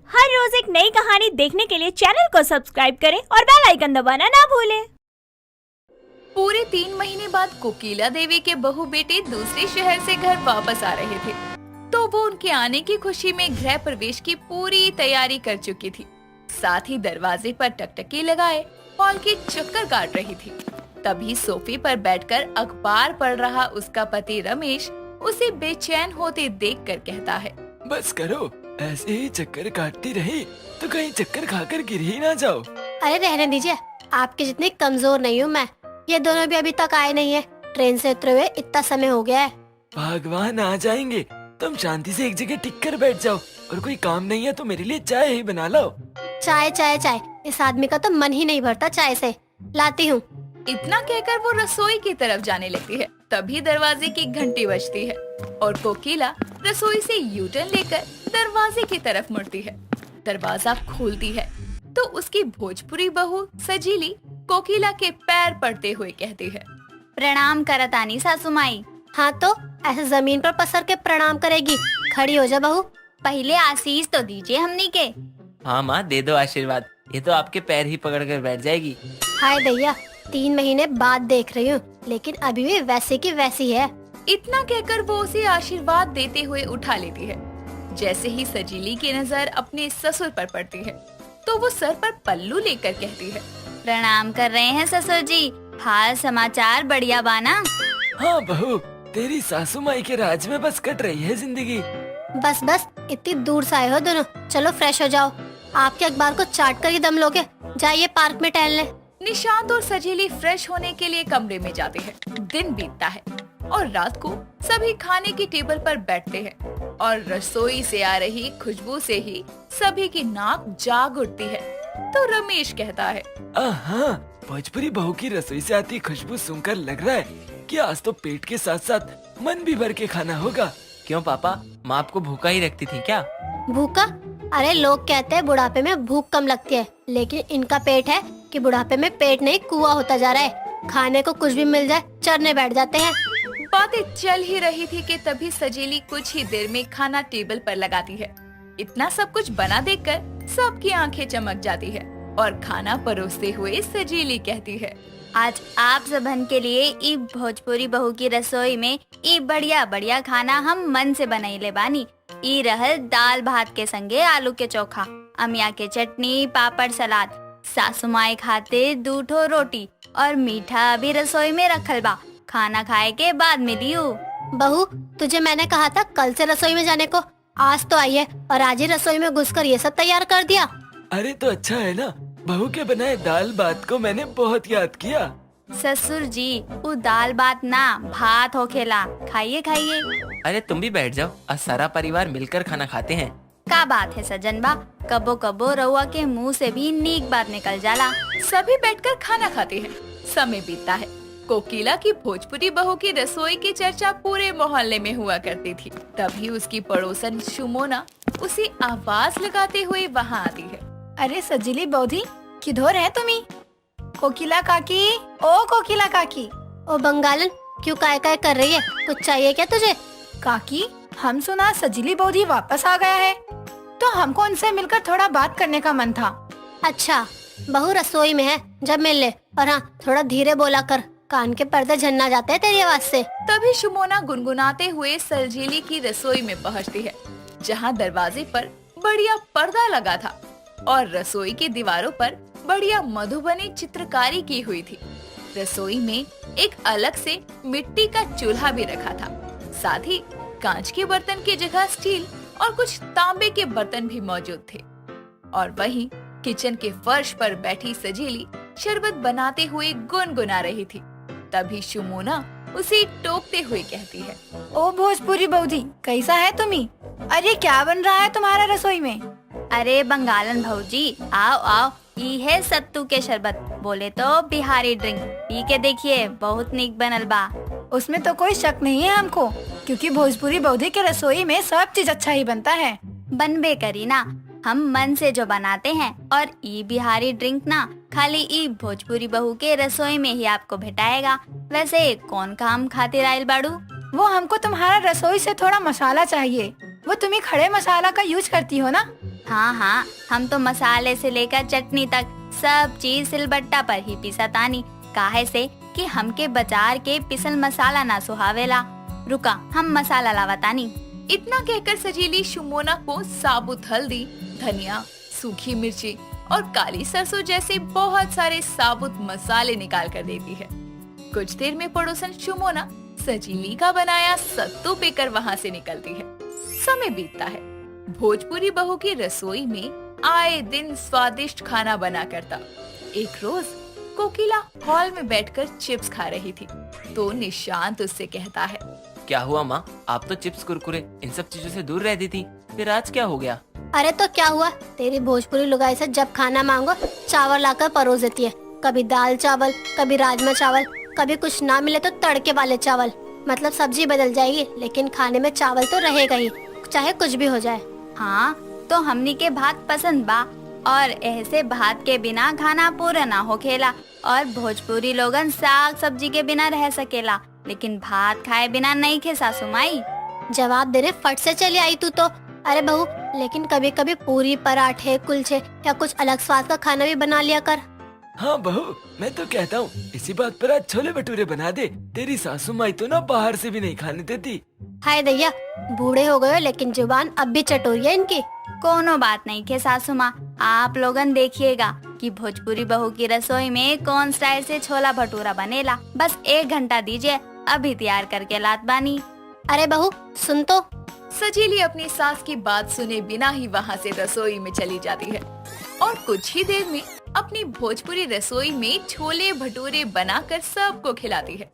हर रोज एक नई कहानी देखने के लिए चैनल को सब्सक्राइब करें और बेल आइकन दबाना ना भूलें। पूरे 3 महीने बाद कोकिला देवी के बहू बेटे दूसरे शहर से घर वापस आ रहे थे, तो वो उनके आने की खुशी में गृह प्रवेश की पूरी तैयारी कर चुकी थी। साथ ही दरवाजे पर टकटकी लगाए हॉल की चक्कर काट रही थी। तभी सोफे पर बैठकर अखबार पढ़ रहा उसका पति रमेश उसे बेचैन होते देखकर कहता है, बस करो, ऐसे ही चक्कर काटती रही तो कहीं चक्कर खाकर गिर ही ना जाओ। अरे रहने दीजिए, आपके जितनी कमजोर नहीं हूँ मैं। ये दोनों भी अभी तक आए नहीं है। ट्रेन से उतरे हुए इतना समय हो गया है। भगवान आ जाएंगे, तुम शांति से एक जगह टिक कर बैठ जाओ और कोई काम नहीं है तो मेरे लिए चाय ही बना लो। चाय चाय चाय, इस आदमी का तो मन ही नहीं भरता चाय से। लाती हूँ। इतना कहकर वो रसोई की तरफ जाने लगती है। तभी दरवाजे की घंटी बजती है और कोकिला रसोई से यू टर्न लेकर दरवाजे की तरफ मुड़ती है। दरवाजा खोलती है तो उसकी भोजपुरी बहू सजीली कोकिला के पैर पड़ते हुए कहती है, प्रणाम करतानी सासू माई। हाँ तो ऐसे जमीन पर पसर के प्रणाम करेगी? खड़ी हो जा बहू। पहले आशीष तो दीजिए हमनी के। हाँ माँ, दे दो आशीर्वाद। ये तो आपके पैर ही पकड़ कर बैठ जाएगी। हाय दैया, 3 महीने बाद देख रही हूँ, लेकिन अभी भी वैसे की वैसी है। इतना कहकर वो उसे आशीर्वाद देते हुए उठा लेती है। जैसे ही सजीली की नजर अपने ससुर पर पड़ती है तो वो सर पर पल्लू लेकर कहती है, प्रणाम कर रहे हैं ससुर जी। हाल समाचार बढ़िया बाना? हाँ बहू, तेरी सासू माई के राज में बस कट रही है जिंदगी। बस बस, इतनी दूर से आए हो दोनों, चलो फ्रेश हो जाओ। आपके अखबार को चाट कर ही दम लोगे। जाइए पार्क में टहलने। निशांत और सजीली फ्रेश होने के लिए कमरे में जाते हैं। दिन बीतता है और रात को सभी खाने की टेबल पर बैठते हैं और रसोई से आ रही खुशबू से ही सभी की नाक जाग उठती है। तो रमेश कहता है, हाँ, भोजपुरी बहू की रसोई से आती खुशबू सुनकर लग रहा है कि आज तो पेट के साथ साथ मन भी भर के खाना होगा। क्यों पापा, माँ आपको भूखा ही रखती थी क्या? भूखा? अरे लोग कहते हैं बुढ़ापे में भूख कम लगती है, लेकिन इनका पेट है कि बुढ़ापे में पेट नहीं कुआं होता जा रहा है। खाने को कुछ भी मिल जाए चरने बैठ जाते हैं। बातें चल ही रही थी कि तभी सजीली कुछ ही देर में खाना टेबल पर लगाती है। इतना सब कुछ बना देखकर सबकी आंखें चमक जाती है और खाना परोसते हुए सजीली कहती है, आज आप सबन के लिए ई भोजपुरी बहू की रसोई में ई बढ़िया बढ़िया खाना हम मन से बनैले बानी। ई रहल दाल भात के संगे आलू के चोखा, अमिया के चटनी, पापड़, सलाद, सासू माई खाते 2 ठो रोटी और मीठा अभी रसोई में रखल बा। खाना खाए के बाद मिलियो। बहू, तुझे मैंने कहा था कल से रसोई में जाने को। आज तो आई है और आज ही रसोई में घुसकर ये सब तैयार कर दिया। अरे तो अच्छा है ना, बहू के बनाए दाल भात को मैंने बहुत याद किया। ससुर जी, वो दाल बात ना भात होखेला। खाइए खाइए। अरे तुम भी बैठ जाओ, आज सारा परिवार मिलकर खाना खाते हैं। का बात है सजन बा, कबो कबो रउआ के मुंह से भी नीक बात निकल जाला। सभी बैठकर खाना खाते हैं। समय बीतता है। कोकिला की भोजपुरी बहू की रसोई की चर्चा पूरे मोहल्ले में हुआ करती थी। तभी उसकी पड़ोसन सुमोना उसे आवाज लगाते हुए वहाँ आती है। अरे सजीली बौधी, किधर है तुम्ही? कोकिला काकी, ओ कोकिला काकी। ओ बंगालन, क्यों काय काय कर रही है? कुछ चाहिए क्या तुझे? काकी, हम सुना सजीली बौधी वापस आ गया है, तो हमको उनसे मिलकर थोड़ा बात करने का मन था। अच्छा, बहू रसोई में है, जब मिल ले। और हाँ, थोड़ा धीरे बोला कर, कान के पर्दे झन्ना जाते हैं तेरी आवाज से। तभी सुमोना गुनगुनाते हुए सजीली की रसोई में पहुँचती है, जहाँ दरवाजे पर बढ़िया पर्दा लगा था और रसोई की दीवारों पर बढ़िया मधुबनी चित्रकारी की हुई थी। रसोई में एक अलग से मिट्टी का चूल्हा भी रखा था। साथ ही कांच के बर्तन की जगह स्टील और कुछ तांबे के बर्तन भी मौजूद थे। और वहीं किचन के फर्श पर बैठी सजीली शरबत बनाते हुए गुनगुना रही थी। तभी सुमोना उसे टोकते हुए कहती है, ओ भोजपुरी बौधी, कैसा है तुम्ही? अरे क्या बन रहा है तुम्हारा रसोई में? अरे बंगालन भौजी, आओ आओ, ई है सत्तू के शरबत, बोले तो बिहारी ड्रिंक। पी के देखिए, बहुत निक बनल बा। उसमें तो कोई शक नहीं है हमको, क्योंकि भोजपुरी बौधी के रसोई में सब चीज अच्छा ही बनता है। बनबे करी ना, हम मन से जो बनाते हैं। और ई बिहारी ड्रिंक ना खाली ई भोजपुरी बहू के रसोई में ही आपको भेटाएगा। वैसे कौन काम खातिर आयल बाड़ू? वो हमको तुम्हारा रसोई से थोड़ा मसाला चाहिए। वो तुम्ही खड़े मसाला का यूज करती हो ना, हाँ हाँ, हम तो मसाले से लेकर चटनी तक सब चीज सिलबट्टा पर ही पीसतानी, काहे से कि हमके बाजार के पिसल मसाला ना सुहावेला। रुका, हम मसाला लावतानी। इतना कहकर सजीली शुमोना को साबुत हल्दी, धनिया, सूखी मिर्ची और काली सरसों जैसे बहुत सारे साबुत मसाले निकाल कर देती है। कुछ देर में पड़ोसन शुमोना सजीली का बनाया सत्तू पीकर वहाँ से निकलती है। समय बीतता है। भोजपुरी बहू की रसोई में आए दिन स्वादिष्ट खाना बना करता। एक रोज कोकिला हॉल में बैठकर चिप्स खा रही थी तो निशांत उससे कहता है, क्या हुआ माँ, आप तो चिप्स कुरकुरे इन सब चीजों से दूर रहती थी, फिर आज क्या हो गया? अरे तो क्या हुआ, तेरी भोजपुरी लुगाई से जब खाना मांगो चावल लाकर परोस देती है। कभी दाल चावल, कभी राजमा चावल, कभी कुछ ना मिले तो तड़के वाले चावल। मतलब सब्जी बदल जाएगी लेकिन खाने में चावल तो रहेगा ही, चाहे कुछ भी हो जाए। हाँ, तो हमनी के भात पसंद बा और ऐसे भात के बिना खाना पूरा ना हो खेला। और भोजपुरी लोगन साग सब्जी के बिना रह सकेला, लेकिन भात खाए बिना नहीं खे सासू माई। जवाब देने फट से चली आई तू तो। अरे बहू, लेकिन कभी कभी पूरी, पराठे, कुलचे या कुछ अलग स्वाद का खाना भी बना लिया कर। हाँ बहू, मैं तो कहता हूँ इसी बात पर आज छोले भटूरे बना दे। तेरी सासू माई तो ना बाहर से भी नहीं खाने देती। हाय दैया, बूढ़े हो गए हो लेकिन जुबान अब भी चटोरी है इनकी। कोनो बात नहीं के सासू माँ, आप लोगन देखिएगा कि भोजपुरी बहू की रसोई में कौन स्टाइल से छोला भटूरा बनेला। बस 1 घंटा दीजिए, अभी तैयार करके लात बानी। अरे बहू सुन तो। सजीली अपनी सास की बात सुने बिना ही वहाँ से रसोई में चली जाती है और कुछ ही देर में अपनी भोजपुरी रसोई में छोले भटूरे बनाकर सबको खिलाती है।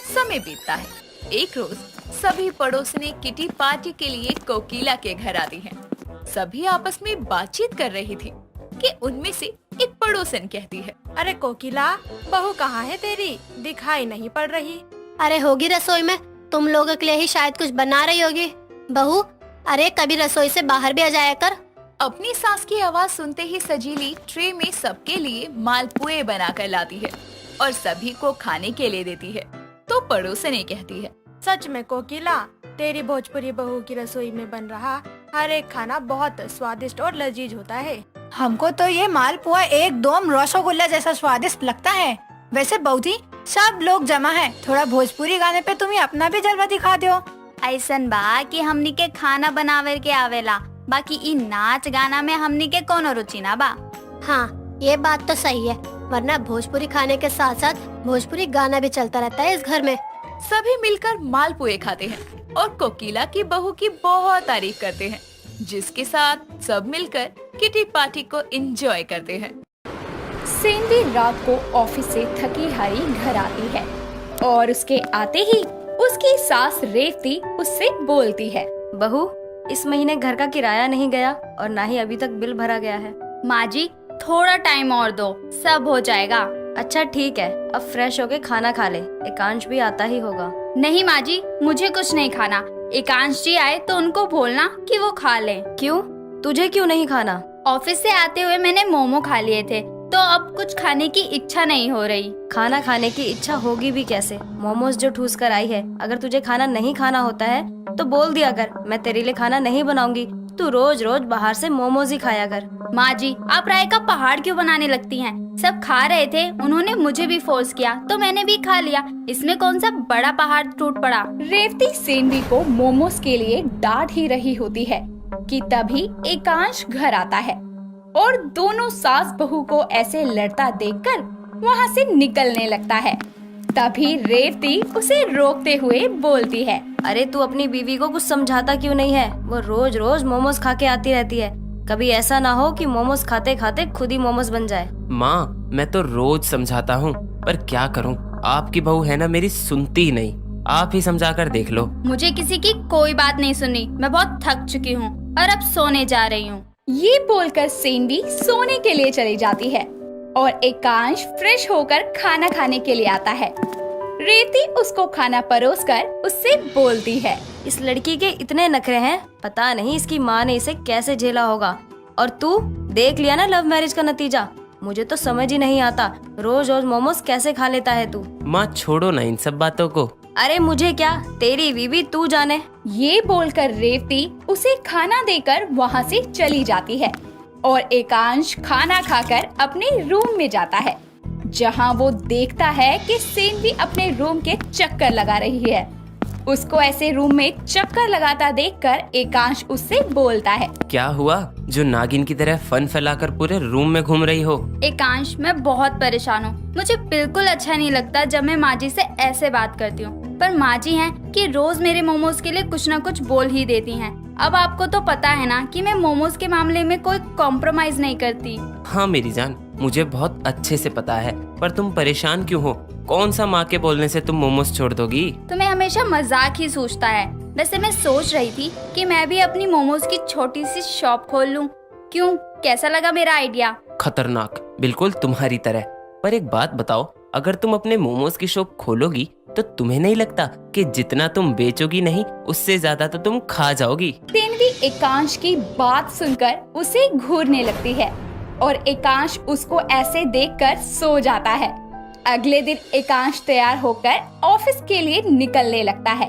समय बीतता है। एक रोज सभी पड़ोसने किटी पार्टी के लिए कोकिला के घर आती हैं। सभी आपस में बातचीत कर रही थी कि उनमें से एक पड़ोसन कहती है, अरे कोकिला, बहू कहाँ है तेरी, दिखाई नहीं पड़ रही। अरे होगी रसोई में, तुम लोगों के लिए ही शायद कुछ बना रही होगी। बहू, अरे कभी रसोई से बाहर भी आ जाया कर। अपनी सास की आवाज सुनते ही सजीली ट्रे में सबके लिए मालपुए बनाकर लाती है और सभी को खाने के लिए देती है। तो पड़ोसने कहती है, सच में कोकिला, तेरी भोजपुरी बहू की रसोई में बन रहा हर एक खाना बहुत स्वादिष्ट और लजीज होता है। हमको तो ये मालपुआ एकदम रसगुल्ला जैसा स्वादिष्ट लगता है। वैसे बहू जी, सब लोग जमा हैं, थोड़ा भोजपुरी गाने पे तुम्हें अपना भी जलवा दिखा दो। ऐसन बा कि हमनी के खाना बनावे के आवेला, बाकी इ नाच गाना में हमनी के कोनो रुचि ना बा। हाँ, ये बात तो सही है, वरना भोजपुरी खाने के साथ साथ भोजपुरी गाना भी चलता रहता है इस घर में। सभी मिलकर मालपुए खाते हैं और कोकिला की बहू की बहुत तारीफ करते हैं, जिसके साथ सब मिलकर किटी पार्टी को एंजॉय करते हैं। सेंडी रात को ऑफिस से थकी हारी घर आती है और उसके आते ही उसकी सास रेवती उससे बोलती है, बहू, इस महीने घर का किराया नहीं गया और ना ही अभी तक बिल भरा गया है। माँ जी, थोड़ा टाइम और दो, सब हो जाएगा। अच्छा ठीक है, अब फ्रेश होके खाना खा ले, एकांश भी आता ही होगा। नहीं माँ जी, मुझे कुछ नहीं खाना। एकांश जी आए तो उनको बोलना कि वो खा लें। क्यों, तुझे क्यों नहीं खाना? ऑफिस से आते हुए मैंने मोमो खा लिए थे तो अब कुछ खाने की इच्छा नहीं हो रही। खाना खाने की इच्छा होगी भी कैसे, मोमोज जो ठूस कर आई है। अगर तुझे खाना नहीं खाना होता है तो बोल दिया कर, मैं तेरे लिए खाना नहीं बनाऊंगी, तू रोज रोज बाहर से मोमोज ही खाया कर। माँ जी, आप राय का पहाड़ क्यों बनाने लगती हैं? सब खा रहे थे, उन्होंने मुझे भी फोर्स किया तो मैंने भी खा लिया, इसमें कौन सा बड़ा पहाड़ टूट पड़ा। रेवती सेंडी को मोमोज के लिए डांट ही रही होती है कि तभी एकांश घर आता है और दोनों सास बहू को ऐसे लड़ता देखकर वहाँ से निकलने लगता है। तभी रेवती उसे रोकते हुए बोलती है, अरे तू अपनी बीवी को कुछ समझाता क्यों नहीं है? वो रोज रोज मोमोज खा के आती रहती है, कभी ऐसा ना हो कि मोमोज खाते खाते खुद ही मोमोज बन जाए। माँ, मैं तो रोज समझाता हूँ, पर क्या करूँ, आपकी बहू है ना, मेरी सुनती ही नहीं। आप ही समझा कर देख लो। मुझे किसी की कोई बात नहीं सुननी, मैं बहुत थक चुकी हूँ और अब सोने जा रही हूँ। ये बोलकर सेंडी सोने के लिए चली जाती है और एकांश फ्रेश होकर खाना खाने के लिए आता है। रेवती उसको खाना परोसकर उससे बोलती है, इस लड़की के इतने नखरे हैं, पता नहीं इसकी माँ ने इसे कैसे झेला होगा। और तू देख लिया ना लव मैरिज का नतीजा, मुझे तो समझ ही नहीं आता, रोज रोज मोमोज कैसे खा लेता है तू। माँ छोड़ो ना इन सब बातों को, अरे मुझे क्या, तेरी बीवी तू जाने। ये बोलकर रेवती उसे खाना देकर वहाँ से चली जाती है और एकांश खाना खाकर अपने रूम में जाता है, जहाँ वो देखता है कि सेनवी अपने रूम के चक्कर लगा रही है। उसको ऐसे रूम में चक्कर लगाता देखकर एकांश उससे बोलता है। क्या हुआ जो नागिन की तरह फन फैलाकर पूरे रूम में घूम रही हो? एकांश, मैं बहुत परेशान हूँ। मुझे बिल्कुल अच्छा नहीं लगता जब मैं माँ जी से ऐसे बात करती हूँ, पर माँ जी हैं कि रोज मेरे मोमोज के लिए कुछ न कुछ बोल ही देती हैं। अब आपको तो पता है ना कि मैं मोमोज के मामले में कोई कॉम्प्रोमाइज नहीं करती। हाँ मेरी जान, मुझे बहुत अच्छे से पता है, पर तुम परेशान क्यों हो? कौन सा माँ के बोलने से तुम मोमोज छोड़ दोगी? तुम्हें हमेशा मजाक ही सूझता है। वैसे मैं सोच रही थी कि मैं भी अपनी मोमोज की छोटी सी शॉप खोल लूं। क्यों, कैसा लगा मेरा आइडिया? खतरनाक, बिल्कुल तुम्हारी तरह। पर एक बात बताओ, अगर तुम अपने मोमोज की शॉप खोलोगी तो तुम्हें नहीं लगता कि जितना तुम बेचोगी नहीं, उससे ज्यादा तो तुम खा जाओगी? सेनवी एकांश की बात सुनकर उसे घूरने लगती है और एकांश उसको ऐसे देखकर सो जाता है। अगले दिन एकांश तैयार होकर ऑफिस के लिए निकलने लगता है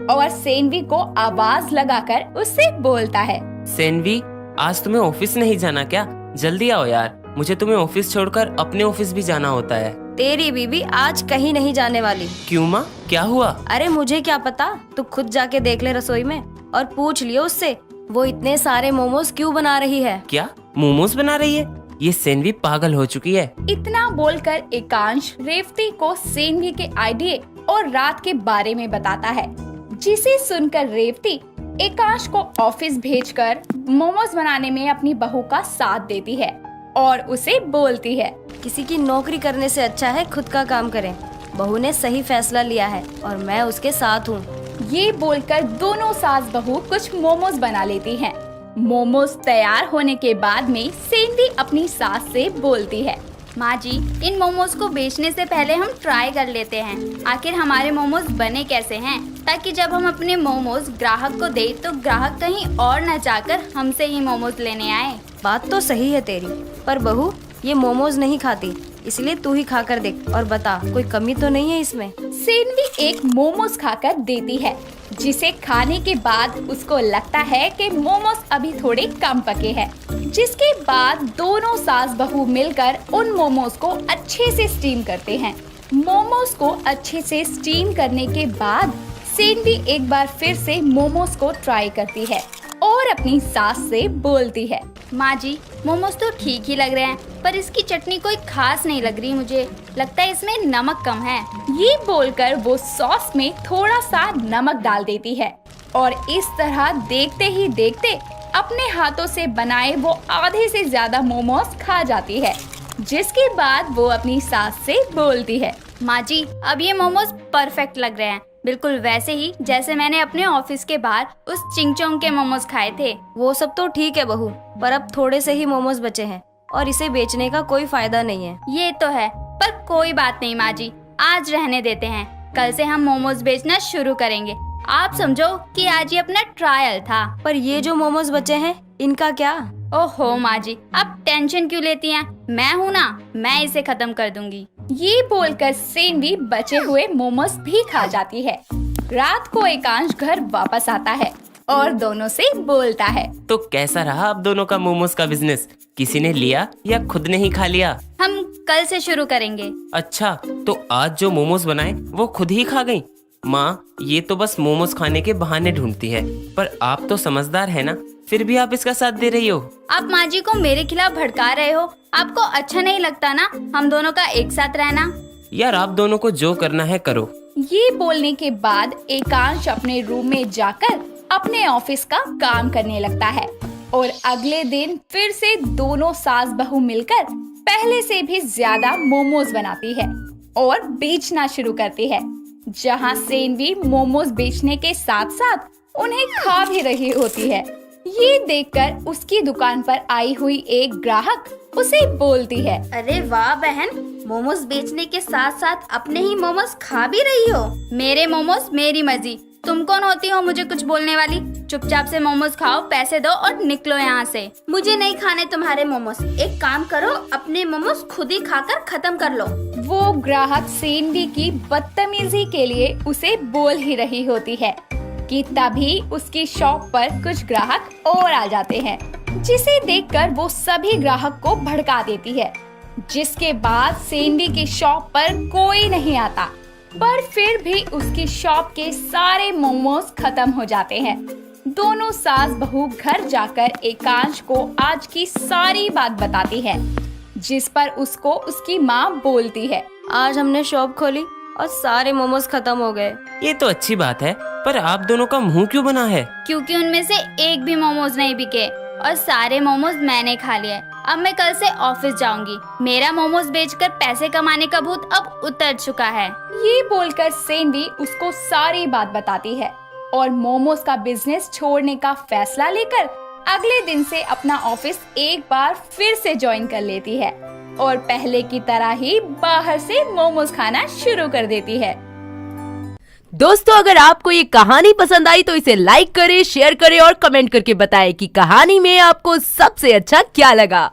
और सेनवी को आवाज लगाकर उससे बोलता है। सेनवी, आज तुम्हें ऑफिस नहीं जाना क्या? जल्दी आओ यार, मुझे तुम्हें ऑफिस छोड़कर अपने ऑफिस भी जाना होता है। तेरी बीवी आज कहीं नहीं जाने वाली। क्यों माँ, क्या हुआ? अरे मुझे क्या पता, तू खुद जाके देख ले रसोई में और पूछ लियो उससे वो इतने सारे मोमोज क्यों बना रही है। क्या मोमोज बना रही है? ये सेनवी पागल हो चुकी है। इतना बोलकर एकांश रेवती को सेनवी के आइडिया और रात के बारे में बताता है, जिसे सुनकर रेवती एकांश को ऑफिस भेजकर मोमोज बनाने में अपनी बहू का साथ देती है और उसे बोलती है, किसी की नौकरी करने से अच्छा है खुद का काम करें। बहू ने सही फैसला लिया है और मैं उसके साथ हूँ। ये बोलकर दोनों सास बहू कुछ मोमोज बना लेती हैं। मोमोज तैयार होने के बाद में सेनवी अपनी सास से बोलती है, माँ जी, इन मोमोज को बेचने से पहले हम ट्राई कर लेते हैं आखिर हमारे मोमोज बने कैसे हैं, ताकि जब हम अपने मोमोज ग्राहक को दें तो ग्राहक कहीं और न जाकर हमसे ही मोमोज लेने आए। बात तो सही है तेरी, पर बहू ये मोमोज नहीं खाती, इसलिए तू ही खाकर देख और बता कोई कमी तो नहीं है इसमें। सेनवी एक मोमोज खाकर देती है, जिसे खाने के बाद उसको लगता है कि मोमोज अभी थोड़े कम पके हैं। जिसके बाद दोनों सास बहू मिलकर उन मोमोज को अच्छे से स्टीम करते हैं। मोमोज को अच्छे से स्टीम करने के बाद सेनवी एक बार फिर से मोमोज को ट्राई करती है और अपनी सास से बोलती है, माँ जी, मोमोज तो ठीक ही लग रहे हैं, पर इसकी चटनी कोई खास नहीं लग रही। मुझे लगता है इसमें नमक कम है। ये बोलकर वो सॉस में थोड़ा सा नमक डाल देती है और इस तरह देखते ही देखते अपने हाथों से बनाए वो आधे से ज्यादा मोमोज खा जाती है। जिसके बाद वो अपनी सास से बोलती है, माँ जी, अब ये मोमोज परफेक्ट लग रहे हैं, बिल्कुल वैसे ही जैसे मैंने अपने ऑफिस के बाहर उस चिंगचोंग के मोमोज खाए थे। वो सब तो ठीक है बहू, पर अब थोड़े से ही मोमोज बचे हैं और इसे बेचने का कोई फायदा नहीं है। ये तो है, पर कोई बात नहीं माँ जी, आज रहने देते हैं। कल से हम मोमोज बेचना शुरू करेंगे। आप समझो कि आज ये अपना ट्रायल था। पर ये जो मोमोज बचे हैं इनका क्या? ओहो माँ जी, आप टेंशन क्यों लेती हैं? मैं हूँ ना, मैं इसे खत्म कर दूंगी। ये बोलकर सेनवी बचे हुए मोमोज भी खा जाती है। रात को एकांश घर वापस आता है और दोनों से बोलता है, तो कैसा रहा आप दोनों का मोमोज का बिजनेस? किसी ने लिया या खुद ने ही खा लिया? हम कल से शुरू करेंगे। अच्छा, तो आज जो मोमोज बनाए वो खुद ही खा गई? माँ, ये तो बस मोमोज खाने के बहाने ढूंढती है, पर आप तो समझदार है ना, फिर भी आप इसका साथ दे रही हो। आप माँ जी को मेरे खिलाफ भड़का रहे हो। आपको अच्छा नहीं लगता ना हम दोनों का एक साथ रहना? यार, आप दोनों को जो करना है करो। ये बोलने के बाद एकांश अपने रूम में जाकर अपने ऑफिस का काम करने लगता है और अगले दिन फिर से दोनों सास बहू मिलकर पहले से भी ज्यादा मोमोज बनाती है और बेचना शुरू करती है। जहाँ सेनवी मोमोज बेचने के साथ साथ उन्हें खा भी रही होती है। ये देखकर उसकी दुकान पर आई हुई एक ग्राहक उसे बोलती है, अरे वाह बहन, मोमोज बेचने के साथ साथ अपने ही मोमोज खा भी रही हो। मेरे मोमोज मेरी मर्जी तुम कौन होती हो मुझे कुछ बोलने वाली? चुपचाप से मोमोज खाओ, पैसे दो और निकलो यहाँ से। मुझे नहीं खाने तुम्हारे मोमोज। एक काम करो, अपने मोमोज खुद ही खाकर खत्म कर लो। वो ग्राहक सेनवी की बदतमीजी के लिए उसे बोल ही रही होती है कि तभी उसकी शॉप पर कुछ ग्राहक और आ जाते हैं, जिसे देखकर वो सभी ग्राहक को भड़का देती है। जिसके बाद सेनवी की शॉप पर कोई नहीं आता, पर फिर भी उसकी शॉप के सारे मोमोज खत्म हो जाते हैं। दोनों सास बहू घर जाकर एकांश को आज की सारी बात बताती है, जिस पर उसको उसकी माँ बोलती है, आज हमने शॉप खोली और सारे मोमोज खत्म हो गए। ये तो अच्छी बात है, पर आप दोनों का मुंह क्यों बना है? क्योंकि उनमें से एक भी मोमोज नहीं बिके और सारे मोमोज मैंने खा लिए। अब मैं कल से ऑफिस जाऊंगी। मेरा मोमोज बेचकर पैसे कमाने का भूत अब उतर चुका है। ये बोलकर सेनवी उसको सारी बात बताती है और मोमोज का बिजनेस छोड़ने का फैसला लेकर अगले दिन से अपना ऑफिस एक बार फिर से ज्वाइन कर लेती है और पहले की तरह ही बाहर से मोमोज खाना शुरू कर देती है। दोस्तों, अगर आपको ये कहानी पसंद आई तो इसे लाइक करें, शेयर करें और कमेंट करके बताएं कि कहानी में आपको सबसे अच्छा क्या लगा।